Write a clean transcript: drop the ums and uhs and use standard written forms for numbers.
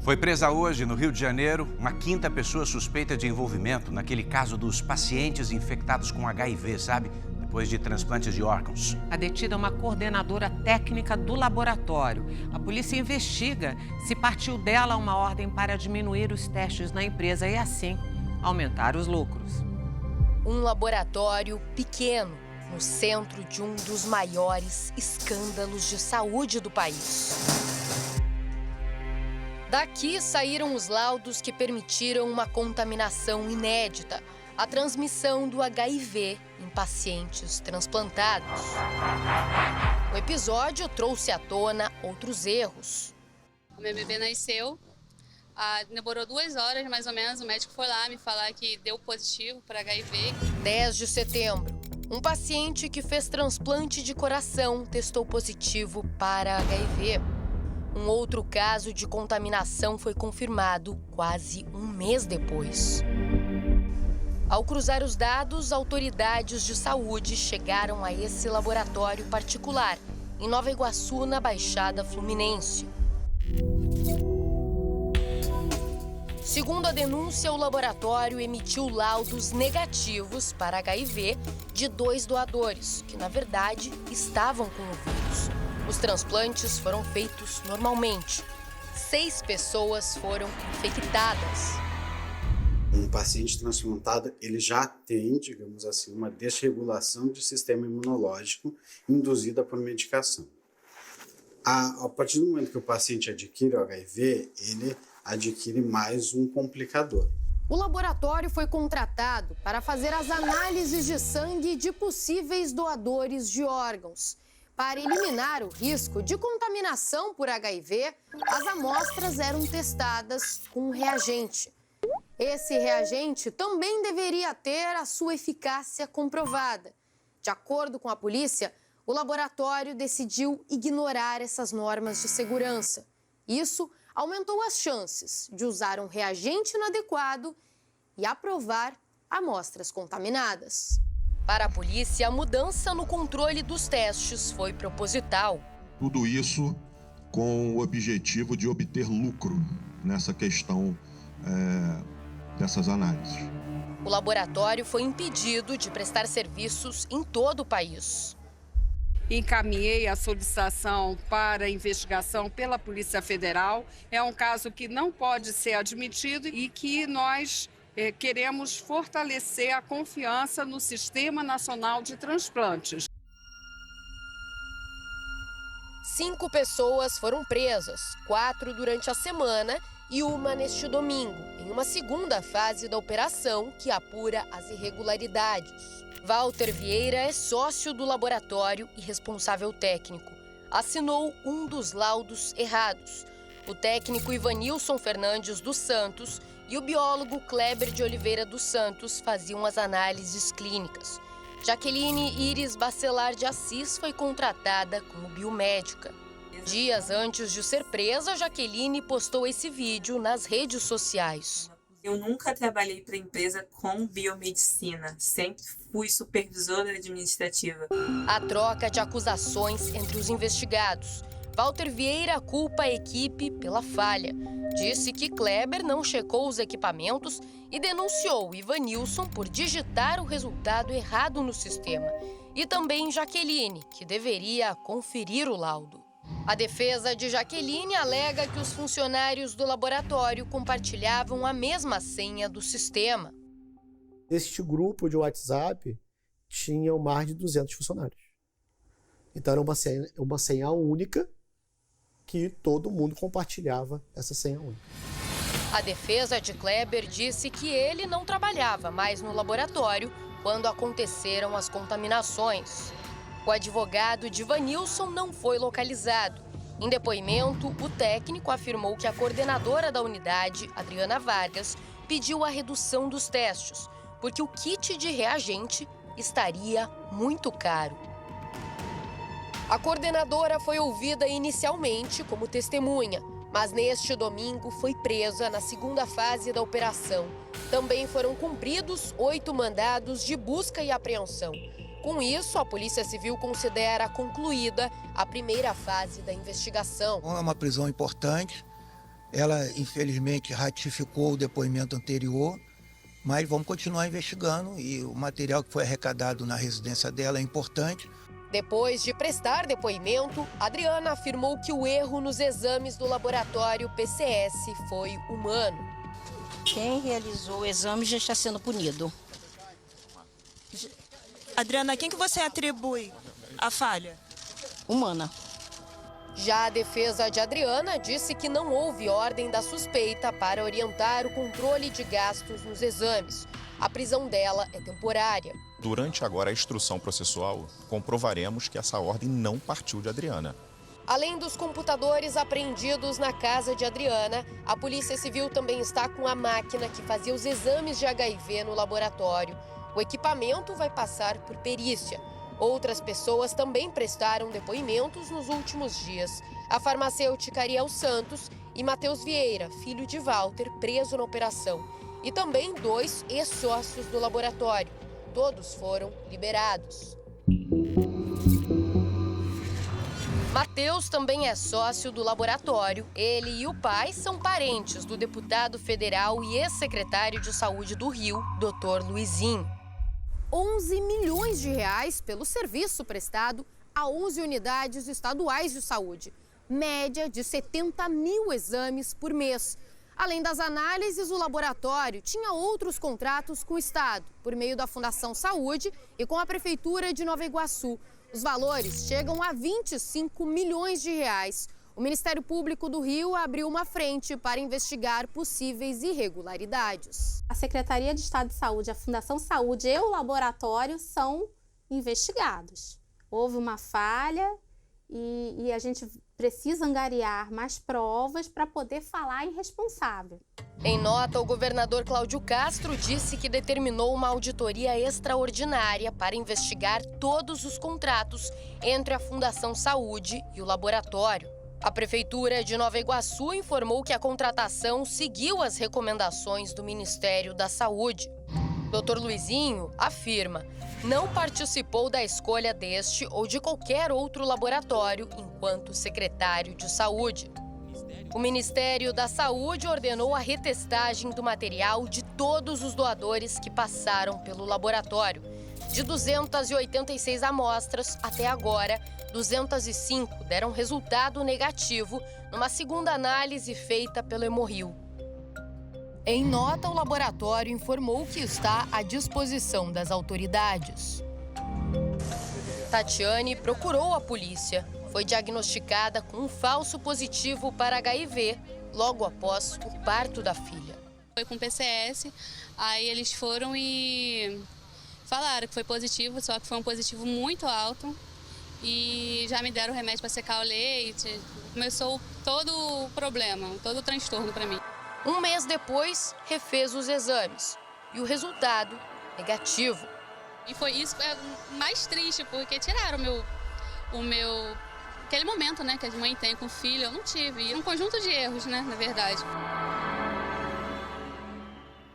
Foi presa hoje, no Rio de Janeiro, uma quinta pessoa suspeita de envolvimento naquele caso dos pacientes infectados com HIV, sabe? Depois de transplantes de órgãos. A detida é uma coordenadora técnica do laboratório. A polícia investiga se partiu dela uma ordem para diminuir os testes na empresa e, assim, aumentar os lucros. Um laboratório pequeno no centro de um dos maiores escândalos de saúde do país. Daqui saíram os laudos que permitiram uma contaminação inédita, a transmissão do HIV em pacientes transplantados. O episódio trouxe à tona outros erros. O meu bebê nasceu, demorou 2 horas mais ou menos, o médico foi lá me falar que deu positivo para HIV. 10 de setembro, um paciente que fez transplante de coração testou positivo para HIV. Um outro caso de contaminação foi confirmado quase um mês depois. Ao cruzar os dados, autoridades de saúde chegaram a esse laboratório particular, em Nova Iguaçu, na Baixada Fluminense. Segundo a denúncia, o laboratório emitiu laudos negativos para HIV de 2 doadores, que na verdade estavam com o vírus. Os transplantes foram feitos normalmente. 6 pessoas foram infectadas. Um paciente transplantado, ele já tem, digamos assim, uma desregulação do sistema imunológico induzida por medicação. A partir do momento que o paciente adquire o HIV, ele adquire mais um complicador. O laboratório foi contratado para fazer as análises de sangue de possíveis doadores de órgãos. Para eliminar o risco de contaminação por HIV, as amostras eram testadas com um reagente. Esse reagente também deveria ter a sua eficácia comprovada. De acordo com a polícia, o laboratório decidiu ignorar essas normas de segurança. Isso aumentou as chances de usar um reagente inadequado e aprovar amostras contaminadas. Para a polícia, a mudança no controle dos testes foi proposital. Tudo isso com o objetivo de obter lucro nessa questão dessas análises. O laboratório foi impedido de prestar serviços em todo o país. Encaminhei a solicitação para investigação pela Polícia Federal. É um caso que não pode ser admitido e que nós queremos fortalecer a confiança no Sistema Nacional de Transplantes. 5 pessoas foram presas, 4 durante a semana e uma neste domingo, em uma segunda fase da operação que apura as irregularidades. Walter Vieira é sócio do laboratório e responsável técnico. Assinou um dos laudos errados. O técnico Ivanilson Fernandes dos Santos e o biólogo Kleber de Oliveira dos Santos faziam as análises clínicas. Jaqueline Iris Bacelar de Assis foi contratada como biomédica. Dias antes de ser presa, Jaqueline postou esse vídeo nas redes sociais. Eu nunca trabalhei para empresa com biomedicina, sempre fui supervisora administrativa. A troca de acusações entre os investigados. Walter Vieira culpa a equipe pela falha. Disse que Kleber não checou os equipamentos e denunciou Ivanilson por digitar o resultado errado no sistema. E também Jaqueline, que deveria conferir o laudo. A defesa de Jaqueline alega que os funcionários do laboratório compartilhavam a mesma senha do sistema. Este grupo de WhatsApp tinha mais de 200 funcionários. Então era uma senha única que todo mundo compartilhava essa senha única. A defesa de Kleber disse que ele não trabalhava mais no laboratório quando aconteceram as contaminações. O advogado de Ivanilson não foi localizado. Em depoimento, o técnico afirmou que a coordenadora da unidade, Adriana Vargas, pediu a redução dos testes, porque o kit de reagente estaria muito caro. A coordenadora foi ouvida inicialmente como testemunha, mas neste domingo foi presa na segunda fase da operação. Também foram cumpridos 8 mandados de busca e apreensão. Com isso, a Polícia Civil considera concluída a primeira fase da investigação. É uma prisão importante, Ela, infelizmente, ratificou o depoimento anterior, mas vamos continuar investigando e o material que foi arrecadado na residência dela é importante. Depois de prestar depoimento, Adriana afirmou que o erro nos exames do laboratório PCS foi humano. Quem realizou o exame já está sendo punido. Adriana, a quem que você atribui a falha? Humana. Já a defesa de Adriana disse que não houve ordem da suspeita para orientar o controle de gastos nos exames. A prisão dela é temporária. Durante agora a instrução processual, comprovaremos que essa ordem não partiu de Adriana. Além dos computadores apreendidos na casa de Adriana, a Polícia Civil também está com a máquina que fazia os exames de HIV no laboratório. O equipamento vai passar por perícia. Outras pessoas também prestaram depoimentos nos últimos dias. A farmacêutica Ariel Santos e Matheus Vieira, filho de Walter, preso na operação. E também 2 ex-sócios do laboratório. Todos foram liberados. Matheus também é sócio do laboratório. Ele e o pai são parentes do deputado federal e ex-secretário de Saúde do Rio, Dr. Luizinho. 11 milhões de reais pelo serviço prestado a 11 unidades estaduais de saúde. Média de 70 mil exames por mês. Além das análises, o laboratório tinha outros contratos com o Estado, por meio da Fundação Saúde e com a Prefeitura de Nova Iguaçu. Os valores chegam a 25 milhões de reais. O Ministério Público do Rio abriu uma frente para investigar possíveis irregularidades. A Secretaria de Estado de Saúde, a Fundação Saúde e o laboratório são investigados. Houve uma falha e a gente precisa angariar mais provas para poder falar em responsável. Em nota, o governador Cláudio Castro disse que determinou uma auditoria extraordinária para investigar todos os contratos entre a Fundação Saúde e o laboratório. A Prefeitura de Nova Iguaçu informou que a contratação seguiu as recomendações do Ministério da Saúde. Dr. Luizinho afirma não participou da escolha deste ou de qualquer outro laboratório enquanto secretário de Saúde. O Ministério da Saúde ordenou a retestagem do material de todos os doadores que passaram pelo laboratório. De 286 amostras, até agora, 205 deram resultado negativo numa segunda análise feita pelo Hemorrio. Em nota, o laboratório informou que está à disposição das autoridades. Tatiane procurou a polícia. Foi diagnosticada com um falso positivo para HIV logo após o parto da filha. Foi com PCS, aí eles foram e falaram que foi positivo, só que foi um positivo muito alto. E já me deram remédio para secar o leite. Começou todo o problema, todo o transtorno para mim. Um mês depois, refez os exames e o resultado negativo. E foi isso mais triste, porque tiraram o meu aquele momento, né, que a mãe tem com o filho, eu não tive. E um conjunto de erros, né, na verdade.